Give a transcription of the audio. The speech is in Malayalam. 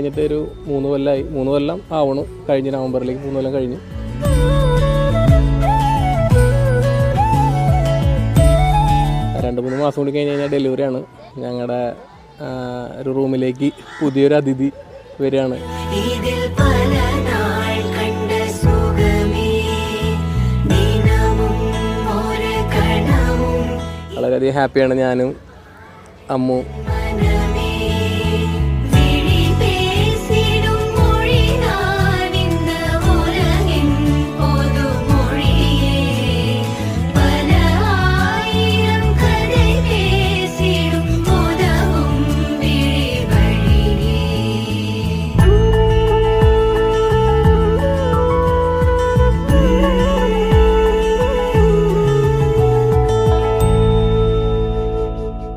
കഴിഞ്ഞിട്ട് ഒരു 3 കൊല്ലമായി. 3 കൊല്ലം ആവണു. കഴിഞ്ഞ നവംബറിലേക്ക് 3 കൊല്ലം കഴിഞ്ഞു. രണ്ട് 3 മാസം കൂടി കഴിഞ്ഞ് കഴിഞ്ഞാൽ ഡെലിവറിയാണ്. ഞങ്ങളുടെ ഒരു റൂമിലേക്ക് പുതിയൊരു അതിഥി വരികയാണ്. വളരെയധികം ഹാപ്പിയാണ് ഞാനും അമ്മു.